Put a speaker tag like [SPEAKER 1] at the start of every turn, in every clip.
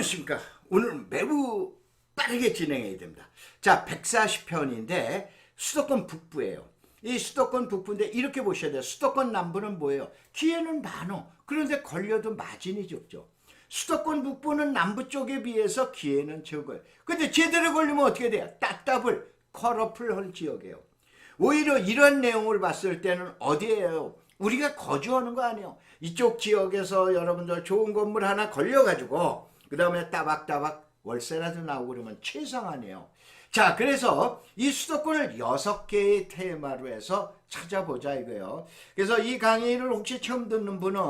[SPEAKER 1] 안녕하십니까. 오늘 매우 빠르게 진행해야 됩니다. 자, 140편인데 수도권 북부예요. 이 수도권 북부인데 이렇게 보셔야 돼요. 수도권 남부는 뭐예요? 기회는 많어. 그런데 걸려도 마진이 적죠. 수도권 북부는 남부 쪽에 비해서 기회는 적어요. 근데 제대로 걸리면 어떻게 돼요? 따따블, 컬러풀 할 지역이에요. 오히려 이런 내용을 봤을 때는 어디예요? 우리가 거주하는 거 아니에요. 이쪽 지역에서 여러분들 좋은 건물 하나 걸려가지고 그 다음에 따박따박 월세라도 나오고 그러면 최상하네요. 자, 그래서 이 수도권을 6개의 테마로 해서 찾아보자 이거예요. 그래서 이 강의를 혹시 처음 듣는 분은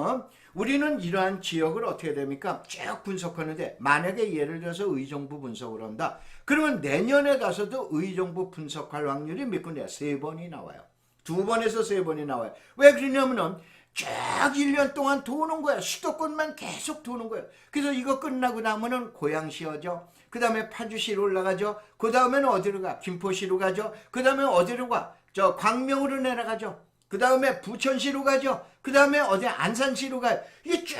[SPEAKER 1] 우리는 이러한 지역을 어떻게 됩니까? 쭉 분석하는데 만약에 예를 들어서 의정부 분석을 한다. 그러면 내년에 가서도 의정부 분석할 확률이 몇 건데요? 3번이 나와요. 2번에서 3번이 나와요. 왜 그러냐면은 쭉 1년 동안 도는 거야. 수도권만 계속 도는 거예요. 그래서 이거 끝나고 나면은 고양시어죠. 그 다음에 파주시로 올라가죠. 그 다음에는 어디로 가? 김포시로 가죠. 그 다음에 어디로 가? 저 광명으로 내려가죠. 그 다음에 부천시로 가죠. 그 다음에 어디 안산시로 가요. 이게 쭉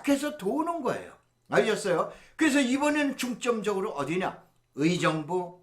[SPEAKER 1] 해서 도는 거예요. 알겠어요? 그래서 이번에는 중점적으로 어디냐? 의정부,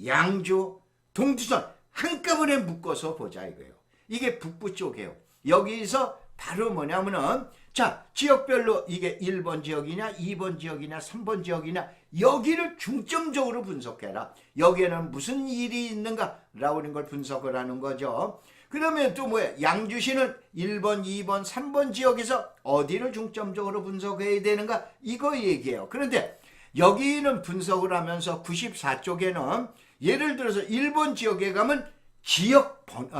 [SPEAKER 1] 양주, 동두천 한꺼번에 묶어서 보자 이거예요. 이게 북부 쪽이에요. 여기서 바로 뭐냐면은 자, 지역별로 이게 1번 지역이냐 2번 지역이냐 3번 지역이냐 여기를 중점적으로 분석해라. 여기에는 무슨 일이 있는가 라는 걸 분석을 하는 거죠. 그러면 또 뭐야? 양주시는 1번, 2번, 3번 지역에서 어디를 중점적으로 분석해야 되는가 이거 얘기해요. 그런데 여기는 분석을 하면서 94쪽에는 예를 들어서 1번 지역에 가면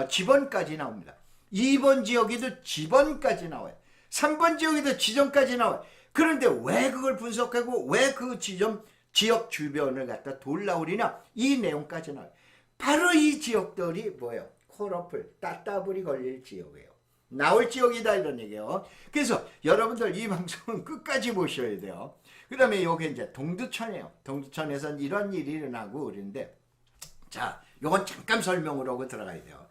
[SPEAKER 1] 지번까지 나옵니다. 2번 지역에도 지번까지 나와요. 3번 지역에도 지점까지 나와요. 그런데 왜 그걸 분석하고 왜 그 지역 주변을 갖다 돌라오리냐 이 내용까지 나와요. 바로 이 지역들이 뭐예요? 콜어플, 따따블이 걸릴 지역이에요. 나올 지역이다 이런 얘기예요. 그래서 여러분들 이 방송은 끝까지 보셔야 돼요. 그 다음에 여기 이제 동두천이에요. 동두천에선 이런 일이 일어나고 그러는데 자, 요건 잠깐 설명을 하고 들어가야 돼요.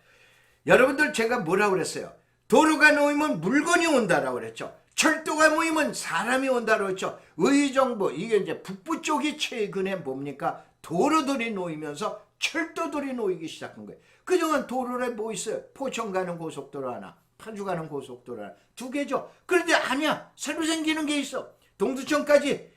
[SPEAKER 1] 여러분들 제가 뭐라고 그랬어요? 도로가 놓이면 물건이 온다라고 그랬죠. 철도가 모이면 사람이 온다라고 했죠. 의정부 이게 이제 북부 쪽이 최근에 뭡니까? 도로들이 놓이면서 철도들이 놓이기 시작한 거예요. 그동안 도로에 뭐 있어요? 포천 가는 고속도로 하나, 파주 가는 고속도로 하나, 2개죠. 그런데 아니야. 새로 생기는 게 있어. 동두천까지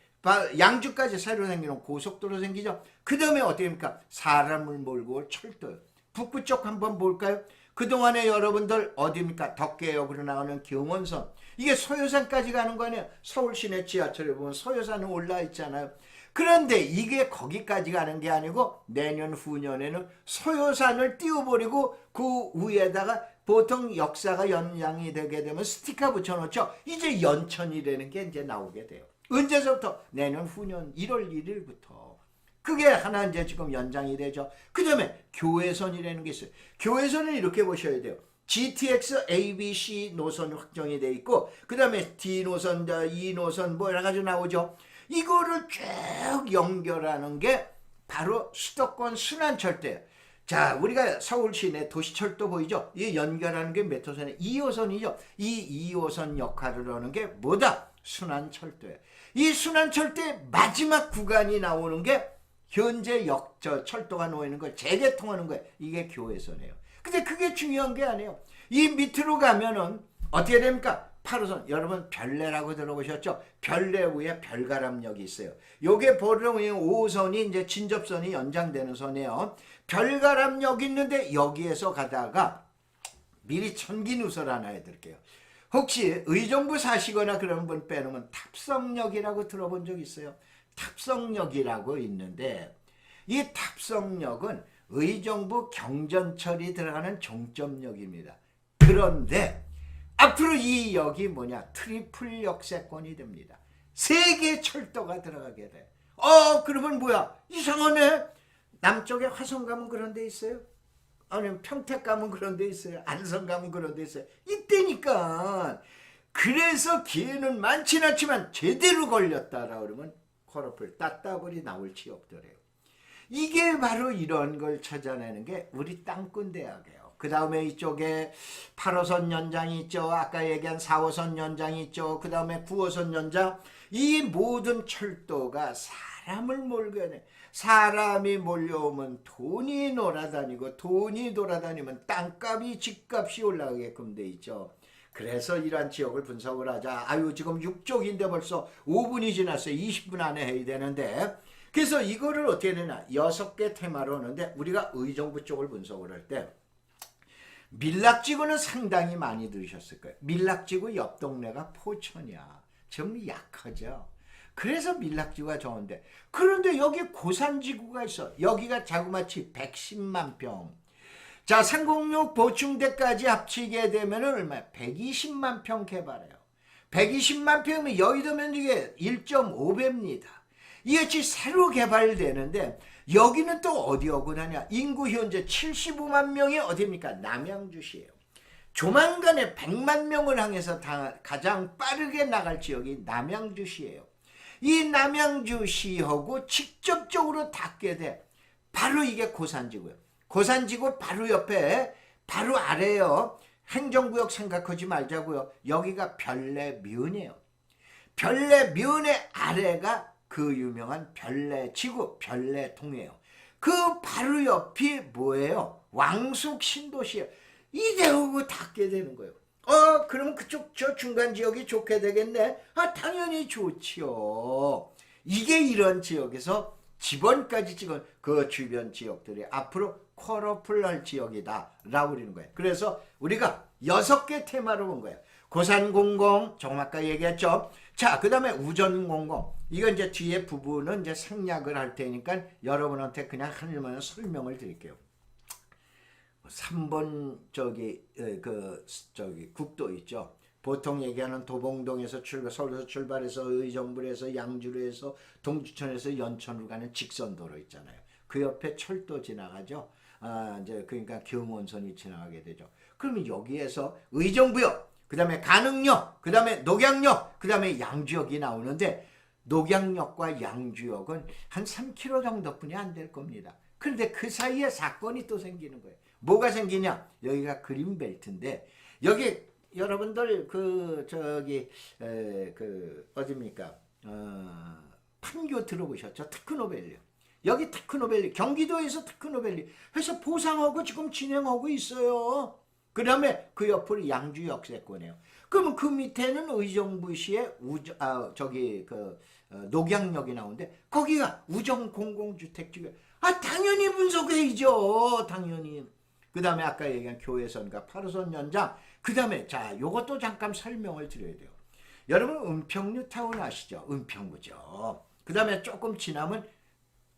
[SPEAKER 1] 양주까지 새로 생기는 고속도로 생기죠. 그 다음에 어떻게 합니까? 사람을 몰고 올 철도. 북부 쪽 한번 볼까요? 그동안에 여러분들 어디입니까? 덕계역으로 나가는 경원선. 이게 소요산까지 가는 거 아니에요? 서울 시내 지하철에 보면 소요산은 올라 있잖아요. 그런데 이게 거기까지 가는 게 아니고 내년 후년에는 소요산을 띄워버리고 그 위에다가 보통 역사가 연장이 되게 되면 스티커 붙여놓죠. 이제 연천이라는 게 이제 나오게 돼요. 언제서부터? 내년 후년 1월 1일부터. 그게 하나 이제 지금 연장이 되죠. 그 다음에 교외선이라는 게 있어요. 교외선은 이렇게 보셔야 돼요. GTX, ABC 노선이 확정이 돼 있고 그 다음에 D 노선, E 노선 뭐 여러 가지 나오죠. 이거를 쭉 연결하는 게 바로 수도권 순환철도예요. 자, 우리가 서울 시내 도시철도 보이죠? 이 연결하는 게 몇 호선이에요? 2호선이죠. 이 2호선 역할을 하는 게 뭐다? 순환철도예요. 이 순환철도의 마지막 구간이 나오는 게 현재 철도가 놓이는 걸 재개통하는 거예요. 이게 교외선이에요. 근데 그게 중요한 게 아니에요. 이 밑으로 가면은 어떻게 됩니까? 8호선. 여러분 별내라고 들어보셨죠? 별내 위에 별가람역이 있어요. 요게 보령 5호선이 이제 진접선이 연장되는 선이에요. 별가람역이 있는데 여기에서 가다가 미리 천기누설 하나 해드릴게요. 혹시 의정부 사시거나 그런 분 빼놓으면 탑성역이라고 들어본 적 있어요? 탑성역이라고 있는데 이 탑성역은 의정부 경전철이 들어가는 종점역입니다. 그런데 앞으로 이 역이 뭐냐? 트리플 역세권이 됩니다. 3개 철도가 들어가게 돼. 그러면 뭐야? 이상하네. 남쪽에 화성 가면 그런 데 있어요? 아니면 평택 가면 그런 데 있어요? 안성 가면 그런 데 있어요? 이때니까. 그래서 기회는 많진 않지만 제대로 걸렸다라 그러면 콜어플, 따따블이 나올 지역들이에요. 이게 바로 이런 걸 찾아내는 게 우리 땅꾼 대학이에요. 그 다음에 이쪽에 8호선 연장이 있죠. 아까 얘기한 4호선 연장이 있죠. 그 다음에 9호선 연장. 이 모든 철도가 사람을 몰게 돼. 사람이 몰려오면 돈이 놀아다니고, 돈이 돌아다니면 땅값이 집값이 올라가게끔 돼 있죠. 그래서 이러한 지역을 분석을 하자. 아유, 지금 6쪽인데 벌써 5분이 지났어요. 20분 안에 해야 되는데. 그래서 이거를 어떻게 되냐. 6개 테마로 오는데, 우리가 의정부 쪽을 분석을 할 때 밀락지구는 상당히 많이 들으셨을 거예요. 밀락지구 옆 동네가 포천이야. 좀 약하죠. 그래서 밀락지구가 좋은데, 그런데 여기 고산지구가 있어. 여기가 자그마치 110만 평. 자, 306 보충대까지 합치게 되면 얼마야? 120만 평 개발해요. 120만 평이면 여의도 면적의 1.5배입니다. 이것이 새로 개발되는데, 여기는 또 어디 어긋하냐? 인구 현재 75만 명이 어디입니까? 남양주시예요. 조만간에 100만 명을 향해서 가장 빠르게 나갈 지역이 남양주시예요. 이 남양주시하고 직접적으로 닿게 돼. 바로 이게 고산지구예요. 고산지구 바로 옆에, 바로 아래요. 행정구역 생각하지 말자고요. 여기가 별내면이에요. 별내면의 아래가 그 유명한 별내지구, 별내동이에요. 그 바로 옆이 뭐예요? 왕숙 신도시예요. 이대하고 닿게 되는 거예요. 그러면 그쪽 저 중간 지역이 좋게 되겠네. 당연히 좋지요. 이게 이런 지역에서 지번까지 찍은 그 주변 지역들이 앞으로 콜오플 할 지역이다 라고 그러는 거예요. 그래서 우리가 6개 테마로 본 거예요. 고산공공, 조금 아까 얘기했죠. 자, 그 다음에 우전공공. 이건 이제 뒤에 부분은 이제 생략을 할 테니까 여러분한테 그냥 하나만 설명을 드릴게요. 3번 국도 있죠. 보통 얘기하는 도봉동에서 서울에서 출발해서 의정부로 해서 양주로 해서 동주천에서 연천으로 가는 직선도로 있잖아요. 그 옆에 철도 지나가죠. 이제 그러니까 경원선이 지나가게 되죠. 그러면 여기에서 의정부역, 그 다음에 간흥역, 그 다음에 녹양역, 그 다음에 양주역이 나오는데, 녹양역과 양주역은 한 3km 정도뿐이 안 될 겁니다. 그런데 그 사이에 사건이 또 생기는 거예요. 뭐가 생기냐? 여기가 그린벨트인데, 여기 여러분들 어디입니까? 판교 들어보셨죠? 테크노밸리. 여기 테크노밸리, 경기도에서 테크노밸리 해서 보상하고 지금 진행하고 있어요. 그 다음에 그 옆으로 양주 역세권이에요. 그러면 그 밑에는 의정부시의 녹양역이 나오는데, 거기가 우정 공공주택지구. 당연히 분석해야죠. 당연히. 그 다음에 아까 얘기한 교회선과 8호선 연장. 그 다음에 자, 요것도 잠깐 설명을 드려야 돼요. 여러분 은평뉴타운 아시죠? 은평구죠. 그 다음에 조금 지나면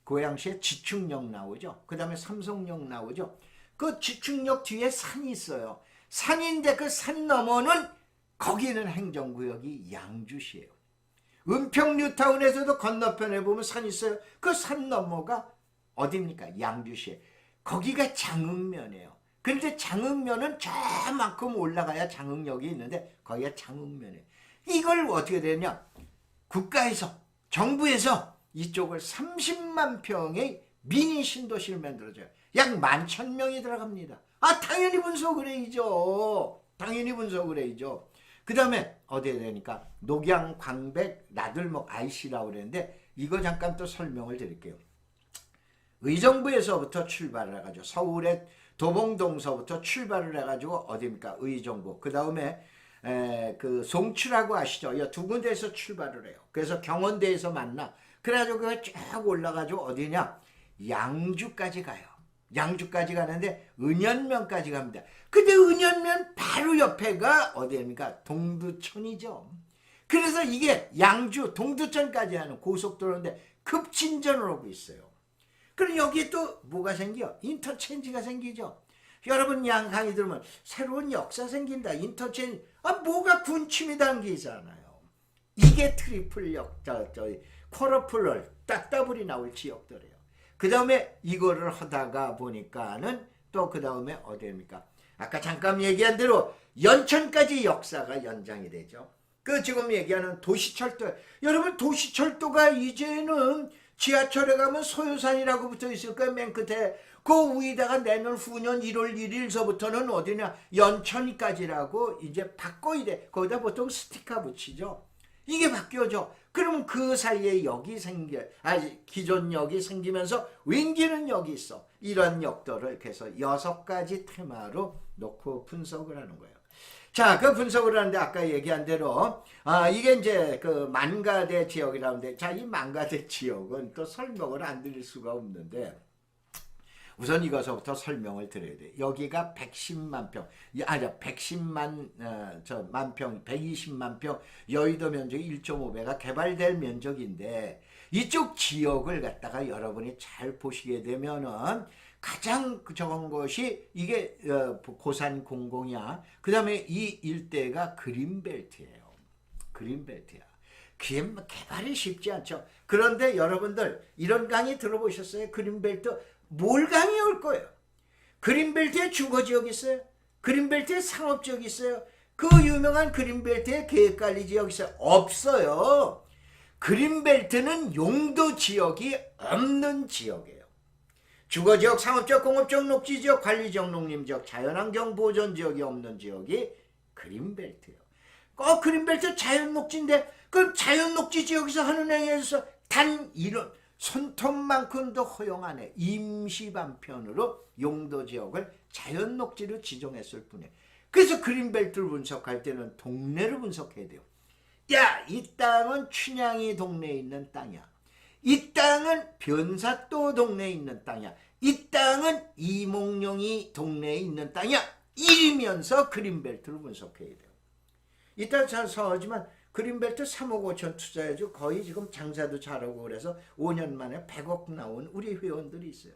[SPEAKER 1] 고양시에 지축역 나오죠. 그 다음에 삼성역 나오죠. 그 지축역 뒤에 산이 있어요. 산인데 그 산 너머는, 거기는 행정구역이 양주시예요. 은평뉴타운에서도 건너편에 보면 산 있어요. 그 산 너머가 어디입니까? 양주시에. 거기가 장흥면이에요. 그런데 장흥면은 저만큼 올라가야 장흥역이 있는데, 거기가 장흥면이에요. 이걸 어떻게 되냐? 국가에서, 정부에서 이쪽을 30만 평의 미니 신도시를 만들어줘요. 약 11,000명이 들어갑니다. 당연히 분석을 해야죠. 당연히 분석을 해야죠. 그 다음에 어디에 되니까 녹양, 광백, 나들목, IC라고 그랬는데, 이거 잠깐 또 설명을 드릴게요. 의정부에서부터 출발을 해가지고 서울의 도봉동서부터 출발을 해가지고 어디입니까? 의정부. 그 다음에 그 송추라고 아시죠? 이 두 군데에서 출발을 해요. 그래서 경원대에서 만나. 그래가지고 그거 쫙 올라가지고 어디냐? 양주까지 가요. 양주까지 가는데 은연면까지 갑니다. 근데 은연면 바로 옆에가 어디입니까? 동두천이죠. 그래서 이게 양주, 동두천까지 하는 고속도로인데 급진전을 하고 있어요. 그럼 여기에 또 뭐가 생겨? 인터체인지가 생기죠. 여러분 양강이 들으면 새로운 역사 생긴다. 인터체인지. 뭐가 군침이 당기잖아요. 이게 트리플역, 쿼러플럴, 딱따블이 나올 지역들이에요. 그 다음에 이거를 하다가 보니까는 또 그 다음에 어디입니까? 아까 잠깐 얘기한 대로 연천까지 역사가 연장이 되죠. 그 지금 얘기하는 도시철도. 여러분 도시철도가 이제는 지하철에 가면 소유산이라고 붙어 있을 거야, 맨 끝에. 그 위에다가 내년 후년 1월 1일서부터는 어디냐, 연천까지라고 이제 바꿔야 돼. 거기다 보통 스티커 붙이죠. 이게 바뀌어져. 그러면 그 사이에 역이 기존 역이 생기면서 윈기는 역이 있어. 이런 역들을 그래서 6가지 테마로 놓고 분석을 하는 거예요. 자, 그 분석을 하는데 아까 얘기한 대로 이게 이제 그 만가대 지역이라는데, 자, 이 만가대 지역은 또 설명을 안 드릴 수가 없는데, 우선 이것부터 설명을 드려야 돼. 여기가 110만 평, 110만 만평, 120만 평, 여의도 면적이 1.5배가 개발될 면적인데, 이쪽 지역을 갖다가 여러분이 잘 보시게 되면은 가장 적은 것이 이게 고산 공공이야. 그 다음에 이 일대가 그린벨트예요. 그린벨트야. 그게 개발이 쉽지 않죠. 그런데 여러분들 이런 강의 들어보셨어요? 그린벨트 뭘 강의할 거예요? 그린벨트에 주거지역 있어요? 그린벨트에 상업지역 있어요? 그 유명한 그린벨트에 계획관리지역 있어요? 없어요. 그린벨트는 용도지역이 없는 지역이에요. 주거지역, 상업지역, 공업지역, 녹지지역, 관리지역, 농림지역, 자연환경 보존지역이 없는 지역이 그린벨트예요. 그린벨트 자연녹지인데 그럼 자연녹지지역에서 하는 행위에서 단 이런 손톱만큼도 허용 안 해. 임시반편으로 용도지역을 자연녹지로 지정했을 뿐이에요. 그래서 그린벨트를 분석할 때는 동네를 분석해야 돼요. 야, 이 땅은 춘향이 동네에 있는 땅이야. 이 땅은 변사또 동네에 있는 땅이야. 이 땅은 이몽룡이 동네에 있는 땅이야. 이러면서 그린벨트를 분석해야 돼요. 이따 잘 서하지만 그린벨트 3억 5천 투자해줘 거의 지금 장사도 잘하고 그래서 5년 만에 100억 나온 우리 회원들이 있어요.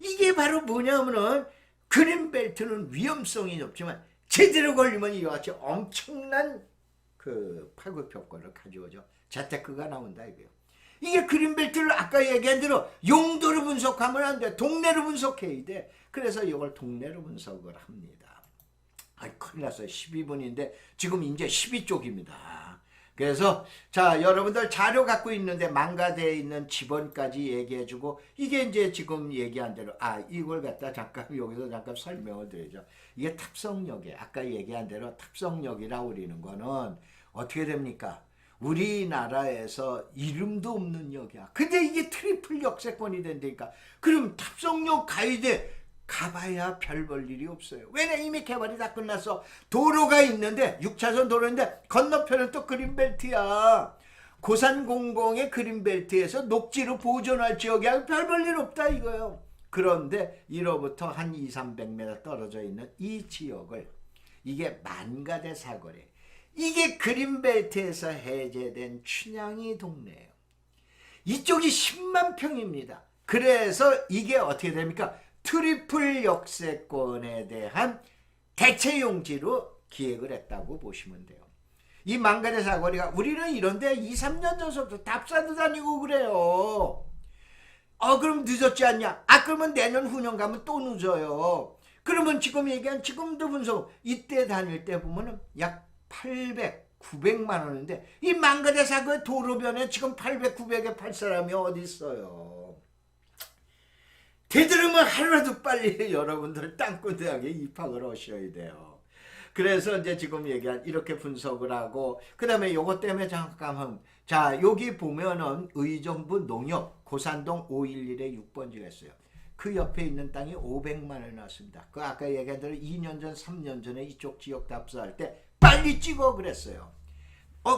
[SPEAKER 1] 이게 바로 뭐냐면은 그린벨트는 위험성이 높지만 제대로 걸리면 이와 같이 엄청난 그 파급 효과를 가져오죠. 재테크가 나온다 이거예요. 이게 그린벨트를 아까 얘기한 대로 용도로 분석하면 안 돼. 동네로 분석해야 돼. 그래서 이걸 동네로 분석을 합니다. 큰일 났어요. 12분인데 지금 이제 12쪽입니다. 그래서 자, 여러분들 자료 갖고 있는데 만가대에 있는 지번까지 얘기해주고, 이게 이제 지금 얘기한 대로 이걸 갖다 잠깐 여기서 잠깐 설명을 드리죠. 이게 탑성역이에요. 아까 얘기한 대로 탑성역이라고 그러는 거는 어떻게 됩니까? 우리나라에서 이름도 없는 역이야. 근데 이게 트리플 역세권이 된다니까. 그럼 탑성역 가야 돼. 가봐야 별 볼 일이 없어요. 왜냐, 이미 개발이 다 끝났어. 도로가 있는데 6차선 도로인데 건너편은 또 그린벨트야. 고산공공의 그린벨트에서 녹지로 보존할 지역이야. 별 볼 일 없다 이거예요. 그런데 이로부터 한 200-300m 떨어져 있는 이 지역을, 이게 만가대 사거리, 이게 그린벨트에서 해제된 춘향이 동네예요. 이쪽이 10만 평입니다. 그래서 이게 어떻게 됩니까? 트리플 역세권에 대한 대체 용지로 기획을 했다고 보시면 돼요. 이 만가대 사거리가, 우리는 이런데 2-3년 전부터 답사도 다니고 그래요. 그럼 늦었지 않냐? 그러면 내년 후년 가면 또 늦어요. 그러면 지금 얘기한 지금도 분석, 이때 다닐 때 보면은 약 800-900만 원인데 이 만가대 사거리 도로변에 지금 800-900에 팔 사람이 어디 있어요? 되도록이면 하루라도 빨리 여러분들 땅굴대학에 입학을 하셔야 돼요. 그래서 이제 지금 얘기한 이렇게 분석을 하고, 그 다음에 요것 때문에 잠깐만, 자, 여기 보면은 의정부 농협 고산동 511에 6번지가 있어요. 그 옆에 있는 땅이 500만 원이 나왔습니다. 그 아까 얘기한 대로 2년 전, 3년 전에 이쪽 지역 답사할 때 빨리 찍어 그랬어요.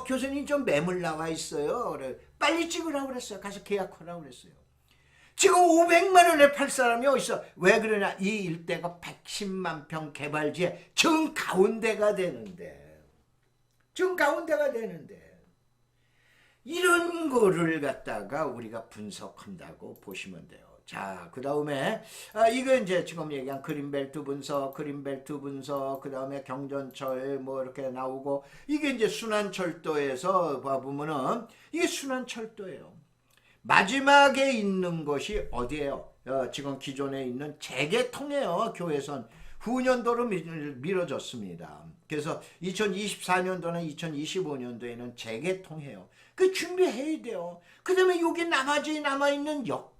[SPEAKER 1] 교수님 좀 매물 나와 있어요. 그래. 빨리 찍으라고 그랬어요. 가서 계약하라고 그랬어요. 지금 500만 원에 팔 사람이 어딨어? 왜 그러냐? 이 일대가 110만 평 개발지에 정 가운데가 되는데, 이런 거를 갖다가 우리가 분석한다고 보시면 돼요. 자, 그 다음에 이거 이제 지금 얘기한 그린벨트 분석, 그 다음에 경전철 뭐 이렇게 나오고, 이게 이제 순환철도에서 봐보면은 이게 순환철도예요. 마지막에 있는 것이 어디예요? 지금 기존에 있는 재개통이에요. 교회선 후년도로 미뤄졌습니다. 그래서 2024년도나 2025년도에는 재개통해요. 그 준비해야 돼요. 그 다음에 여기 나머지 남아있는 저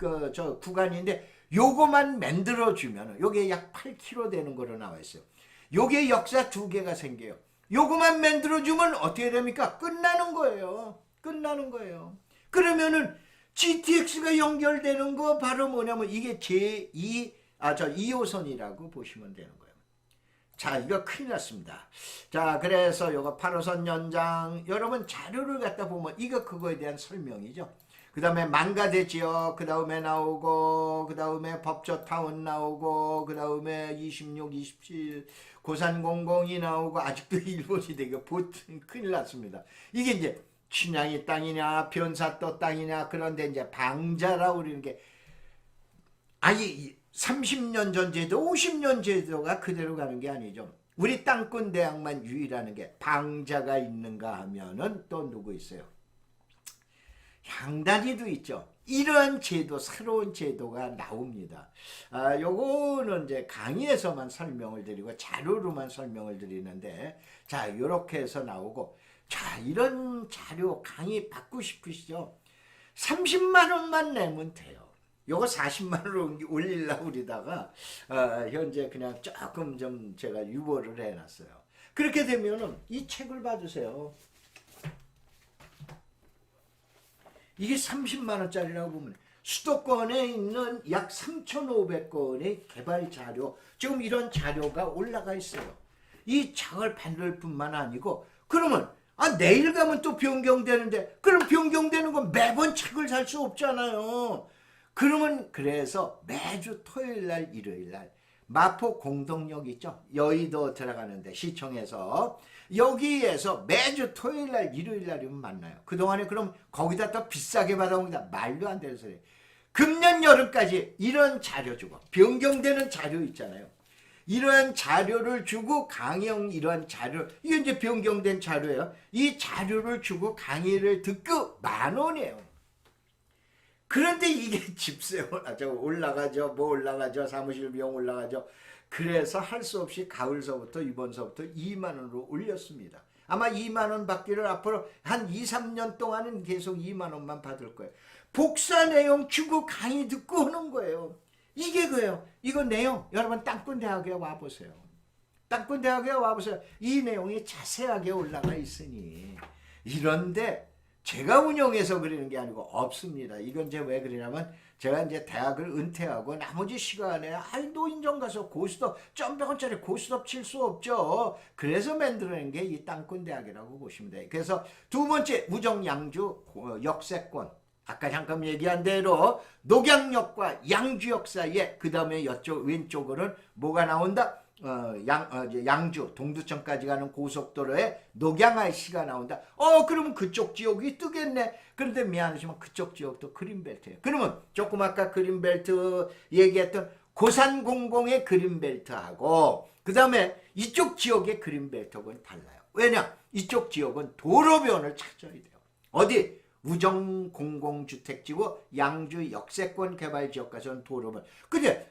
[SPEAKER 1] 구간인데 요거만 만들어주면 요게 약 8km 되는 거로 나와 있어요. 요게 역사 2개가 생겨요. 요거만 만들어주면 어떻게 됩니까? 끝나는 거예요. 끝나는 거예요. 그러면은 GTX가 연결되는 거 바로 뭐냐면 이게 제2호선이라고 보시면 되는 거예요. 자, 이거 큰일 났습니다. 자, 그래서 요거 8호선 연장, 여러분 자료를 갖다 보면 이거 그거에 대한 설명이죠. 그 다음에 망가대 지역, 그 다음에 나오고, 그 다음에 법조타운 나오고, 그 다음에 26, 27, 고산공공이 나오고, 아직도 일본이 되게 큰일 났습니다. 이게 이제 춘향이 땅이냐, 변사또 땅이냐, 그런데 이제 방자라고 그러는 게, 아니, 30년 전 제도, 50년 제도가 그대로 가는 게 아니죠. 우리 땅꾼 대학만 유일하는 게 방자가 있는가 하면은 또 누구 있어요? 향단이도 있죠. 이러한 제도, 새로운 제도가 나옵니다. 요거는 이제 강의에서만 설명을 드리고 자료로만 설명을 드리는데, 자, 요렇게 해서 나오고, 자, 이런 자료 강의 받고 싶으시죠? 30만 원만 내면 돼요. 요거 40만 원으로 올리려고 그러다가 현재 그냥 조금 좀 제가 유보를 해놨어요. 그렇게 되면은 이 책을 받으세요. 이게 30만 원짜리라고 보면 수도권에 있는 약 3,500건의 개발 자료, 지금 이런 자료가 올라가 있어요. 이 책을 받을 뿐만 아니고, 그러면 내일 가면 또 변경되는데, 그럼 변경되는 건 매번 책을 살 수 없잖아요. 그러면 그래서 매주 토요일날 일요일날 마포 공동역 있죠, 여의도 들어가는데 시청에서, 여기에서 매주 토요일날 일요일날이면 만나요. 그동안에 그럼 거기다 더 비싸게 받아옵니다. 말도 안 되는 소리. 금년 여름까지 이런 자료 주고, 변경되는 자료 있잖아요, 이러한 자료를 주고 강의, 이러한 자료, 이게 이제 변경된 자료예요. 이 자료를 주고 강의를 듣고 10,000원이에요. 그런데 이게 집세 올라가죠. 뭐 올라가죠. 사무실 비용 올라가죠. 그래서 할 수 없이 가을서부터 이번서부터 2만 원으로 올렸습니다. 아마 2만 원 받기를 앞으로 한 2, 3년 동안은 계속 2만 원만 받을 거예요. 복사 내용 주고 강의 듣고 오는 거예요. 이게 그예요. 이거 내용 여러분 땅꾼대학에 와보세요. 땅꾼대학에 와보세요. 이 내용이 자세하게 올라가 있으니. 이런데 제가 운영해서 그러는 게 아니고 없습니다. 이건 이제 왜 그러냐면 제가 이제 대학을 은퇴하고 나머지 시간에 노인정 가서 고스톱, 점백원짜리 고스톱 칠 수 없죠. 그래서 만들어낸 게 이 땅꾼대학이라고 보시면 돼요. 그래서 두 번째, 우정 양주 역세권. 아까 잠깐 얘기한 대로 녹양역과 양주역 사이에, 그 다음에 이쪽 왼쪽으로는 뭐가 나온다? 양주 동두천까지 가는 고속도로에 녹양IC가 나온다. 그러면 그쪽 지역이 뜨겠네. 그런데 미안하지만 그쪽 지역도 그린벨트예요. 그러면 조금 아까 그린벨트 얘기했던 고산공공의 그린벨트하고 그 다음에 이쪽 지역의 그린벨트하고는 달라요. 왜냐? 이쪽 지역은 도로변을 찾아야 돼요. 어디? 우정공공주택지구 양주 역세권 개발지역까지는 도로변. 근데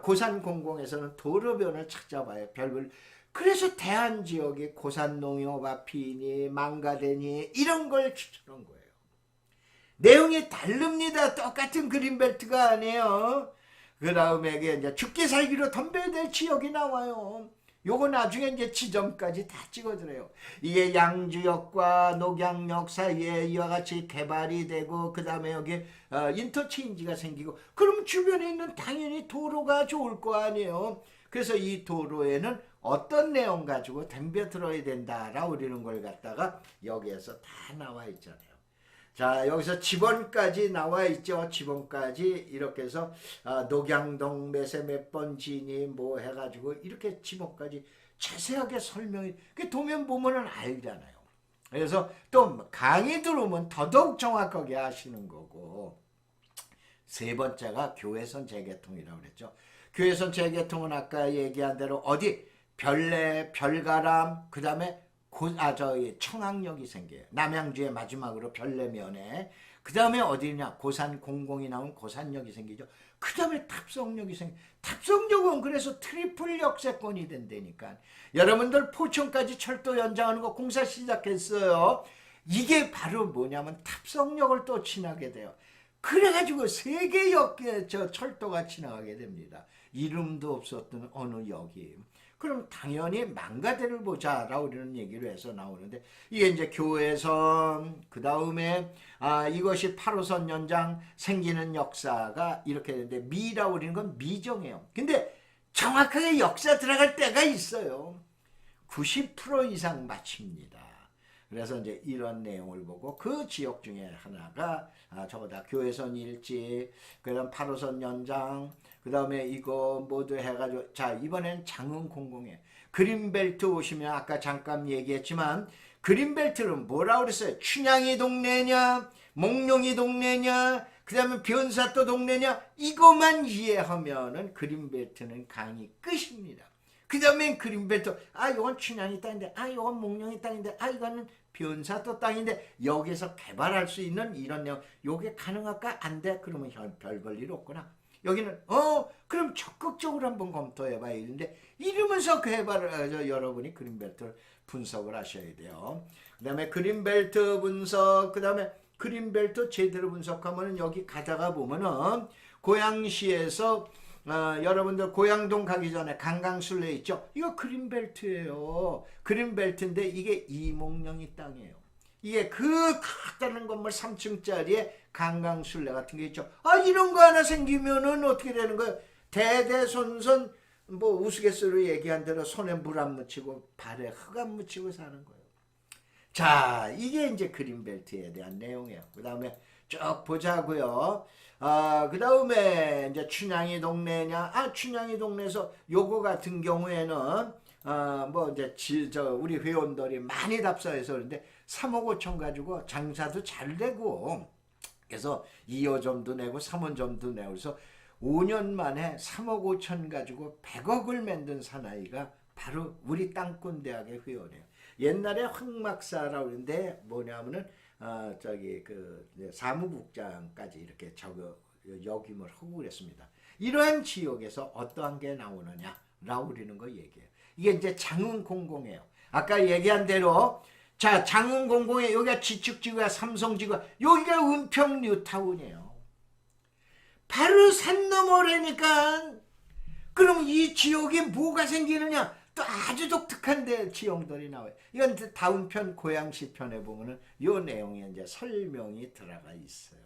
[SPEAKER 1] 고산공공에서는 도로변을 찾아봐요. 별걸. 그래서 대한지역의 고산농협 피니 망가대니 이런 걸 추천한 거예요. 내용이 다릅니다. 똑같은 그린벨트가 아니에요. 그 다음에 이제 죽기 살기로 덤벼야 될 지역이 나와요. 요거 나중에 이제 지점까지 다 찍어드려요. 이게 양주역과 녹양역 사이에 이와 같이 개발이 되고, 그 다음에 여기 인터체인지가 생기고, 그럼 주변에 있는 당연히 도로가 좋을 거 아니에요. 그래서 이 도로에는 어떤 내용 가지고 덤벼 들어야 된다라고 그러는 걸 갖다가 여기에서 다 나와 있잖아요. 자, 여기서 지번까지 나와 있죠. 지번까지 이렇게 해서 녹양동 몇 번 지니 뭐 해가지고 이렇게 지번까지 자세하게 설명이, 그 도면 보면은 알잖아요. 그래서 또 강의 들어오면 더더욱 정확하게 하시는 거고. 세 번째가 교회선 재개통이라고 그랬죠. 교회선 재개통은 아까 얘기한 대로 어디? 별내, 별가람, 그 다음에 청항역이 생겨요. 남양주의 마지막으로 별내면에. 그 다음에 어디냐? 고산공공이 나온 고산역이 생기죠. 그 다음에 탑성역이 탑성역은 그래서 트리플 역세권이 된다니까. 여러분들 포천까지 철도 연장하는 거 공사 시작했어요. 이게 바로 뭐냐면 탑성역을 또 지나게 돼요. 그래가지고 세계역 철도가 지나가게 됩니다. 이름도 없었던 어느 역이. 그럼 당연히 망가대를 보자라고 이런 얘기를 해서 나오는데, 이게 이제 교회선, 그 다음에 이것이 8호선 연장 생기는 역사가 이렇게 되는데, 미라고 그러는 건 미정이에요. 근데 정확하게 역사 들어갈 때가 있어요. 90% 이상 맞춥니다. 그래서 이제 이런 내용을 보고 그 지역 중에 하나가 저거다. 교회선 일지, 그 다음 8호선 연장, 그 다음에 이거 모두 해가지고, 자, 이번엔 장흥 공공에 그린벨트 오시면 아까 잠깐 얘기했지만, 그린벨트는 뭐라고 그랬어요? 춘향이 동네냐, 몽룡이 동네냐, 그 다음에 변사또 동네냐, 이것만 이해하면은 그린벨트는 강의 끝입니다. 그 다음에 그린벨트, 이건 춘향이 땅인데, 이건 몽룡이 땅인데, 이거는 변사또 땅인데, 여기서 개발할 수 있는 이런 내용, 요게 가능할까? 안 돼? 그러면 별 볼 일 없구나. 여기는 그럼 적극적으로 한번 검토해봐야 되는데, 이러면서 개발을 여러분이 그린벨트를 분석을 하셔야 돼요. 그 다음에 그린벨트 분석, 그 다음에 그린벨트 제대로 분석하면은 여기 가다가 보면은 고양시에서 여러분들 고양동 가기 전에 강강술래 있죠? 이거 그린벨트예요. 그린벨트인데 이게 이몽룡이 땅이에요. 이게 그 크다는 건물 3층짜리에 강강술래 같은 게 있죠. 이런 거 하나 생기면은 어떻게 되는 거예요? 대대손손 뭐 우스갯소리로 얘기한 대로 손에 물 안 묻히고 발에 흙 안 묻히고 사는 거예요. 자, 이게 이제 그린벨트에 대한 내용이에요. 그 다음에 쭉 보자고요. 그 다음에 이제 춘향이 동네냐? 춘향이 동네에서 요거 같은 경우에는 뭐 이제 우리 회원들이 많이 답사해서 그런데 3억 5천 가지고 장사도 잘 되고, 그래서 2호점도 내고 3호점도 내고, 그래서 5년 만에 3억 5천 가지고 100억을 만든 사나이가 바로 우리 땅꾼대학의 회원이에요. 옛날에 황막사라고 그러는데 뭐냐면은 그 사무국장까지 이렇게 역임을 하고 그랬습니다. 이러한 지역에서 어떠한 게 나오느냐라고 그러는 거 얘기해요. 이게 이제 장흥공공이에요. 아까 얘기한 대로, 자, 장흥공공에 여기가 지축지구야, 삼성지구야, 여기가 은평 뉴타운이에요. 바로 산 너머라니까. 그럼 이 지역에 뭐가 생기느냐? 또 아주 독특한 지형들이 나와요. 이건 다음 편 고양시 편에 보면은 이 내용에 이제 설명이 들어가 있어요.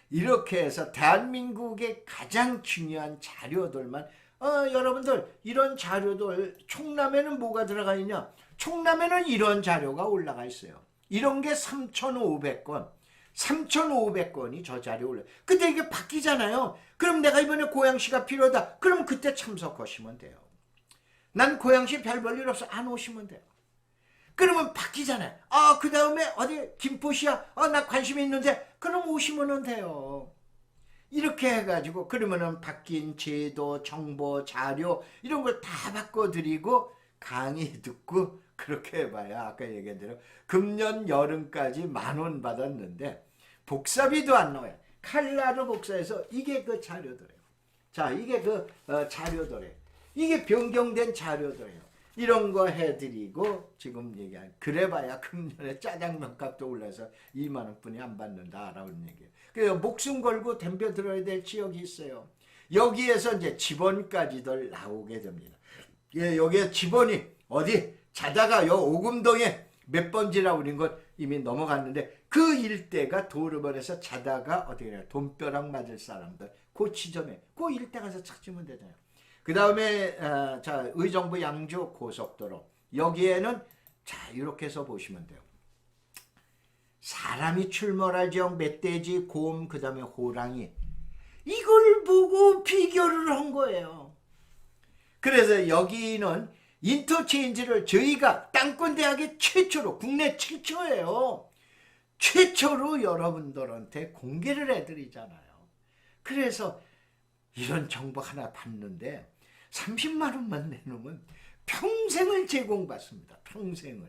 [SPEAKER 1] 이렇게 해서 대한민국의 가장 중요한 자료들만, 여러분들 이런 자료들, 총남에는 뭐가 들어가 있냐? 총남에는 이런 자료가 올라가 있어요. 이런 게 3,500건. 3,500건이 저 자리에 올라요. 근데 이게 바뀌잖아요. 그럼 내가 이번에 고양시가 필요하다. 그럼 그때 참석하시면 돼요. 난 고양시 별 볼 일 없어. 안 오시면 돼요. 그러면 바뀌잖아요. 그 다음에 어디 김포시야? 나 관심이 있는데. 그럼 오시면 돼요. 이렇게 해가지고 그러면은 바뀐 제도, 정보, 자료 이런 걸 다 바꿔드리고 강의 듣고 그렇게 해봐야 아까 얘기한 대로 금년 여름까지 10,000원 받았는데 복사비도 안 나와요. 칼라로 복사해서 이게 그 자료들이에요. 자, 이게 그 자료들이에요. 이게 변경된 자료들이에요. 이런 거 해드리고 지금 얘기한, 그래봐야 금년에 짜장면 값도 올라서 20,000원 뿐이 안 받는다라는 얘기예요. 그래서 목숨 걸고 덤벼 들어야 될 지역이 있어요. 여기에서 이제 지번까지들 나오게 됩니다. 예, 여기에 지번이 어디 자다가 요 오금동에 몇 번지라고 그런 건 이미 넘어갔는데, 그 일대가 도르번에서 자다가 어떻게 해요? 돈벼락 맞을 사람들 그 지점에 그 일대 가서 찾으면 되잖아요. 그 다음에 자, 의정부 양주 고속도로, 여기에는 자 이렇게 해서 보시면 돼요. 사람이 출몰할 지역 멧돼지, 곰, 그 다음에 호랑이, 이걸 보고 비교를 한 거예요. 그래서 여기는 인터체인지를 저희가 땅권대학의 최초로, 국내 최초예요. 최초로 여러분들한테 공개를 해드리잖아요. 그래서 이런 정보 하나 받는데 30만 원만 내놓으면 평생을 제공받습니다. 평생을.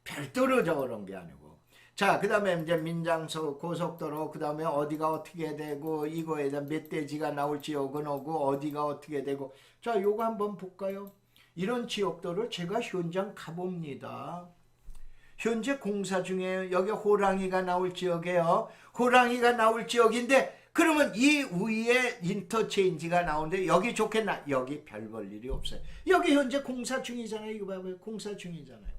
[SPEAKER 1] 별도로 저런 게 아니고. 자, 그 다음에 이제 민장소 고속도로, 그 다음에 어디가 어떻게 되고, 이거에 대한 멧돼지가 나올 지역은 오고, 어디가 어떻게 되고. 자, 요거 한번 볼까요? 이런 지역들을 제가 현장 가봅니다. 현재 공사 중에 여기 호랑이가 나올 지역이에요. 호랑이가 나올 지역인데, 그러면 이 위에 인터체인지가 나오는데 여기 좋겠나? 여기 별 볼 일이 없어요. 여기 현재 공사 중이잖아요. 이거 봐봐요. 공사 중이잖아요.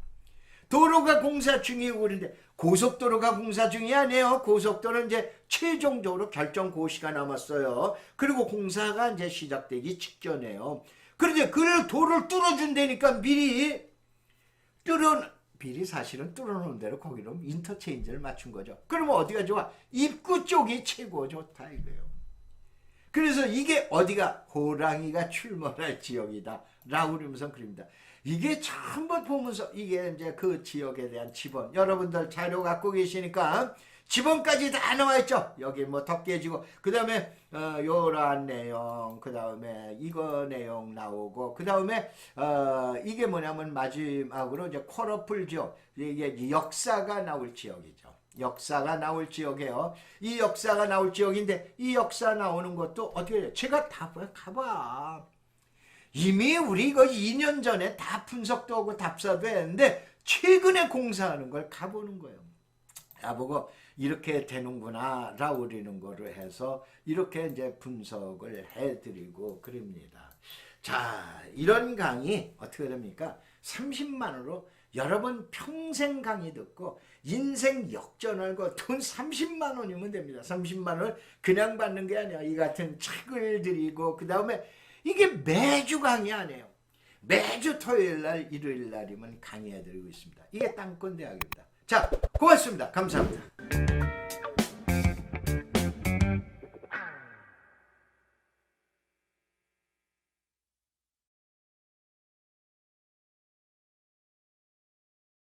[SPEAKER 1] 도로가 공사 중이고 그런데 고속도로가 공사 중이 아니에요. 고속도로는 이제 최종적으로 결정 고시가 남았어요. 그리고 공사가 이제 시작되기 직전이에요. 그런데 그 도로를 뚫어준다니까 미리 사실은 뚫어놓은 대로 거기로 인터체인지를 맞춘 거죠. 그러면 어디가 좋아? 입구 쪽이 최고 좋다 이거예요. 그래서 이게 어디가 호랑이가 출몰할 지역이다 라고 그러면서 그립니다. 이게 한번 보면서 이게 이제 그 지역에 대한 지번, 여러분들 자료 갖고 계시니까 지번까지 다 나와 있죠. 여기 뭐 덮개지고 그 다음에 요런 내용, 그 다음에 이거 내용 나오고, 그 다음에 이게 뭐냐면 마지막으로 이제 쿼러풀 지역, 이게 역사가 나올 지역이죠. 역사가 나올 지역이에요. 이 역사가 나올 지역인데 이 역사 나오는 것도 어떻게 해요? 제가 다 가봐. 이미 우리 이거 2년 전에 다 분석도 하고 답사도 했는데 최근에 공사하는 걸 가보는 거예요. 가보고 이렇게 되는구나 라고 그러는 거를 해서 이렇게 이제 분석을 해드리고 그럽니다. 자, 이런 강의 어떻게 됩니까? 30만 원으로 여러분 평생 강의 듣고 인생 역전하고 돈 30만 원이면 됩니다. 30만 원을 그냥 받는 게 아니야. 이 같은 책을 드리고 그 다음에 이게 매주 강의 아니에요. 매주 토요일날 일요일날이면 강의해드리고 있습니다. 이게 땅권대학입니다. 자, 고맙습니다. 감사합니다.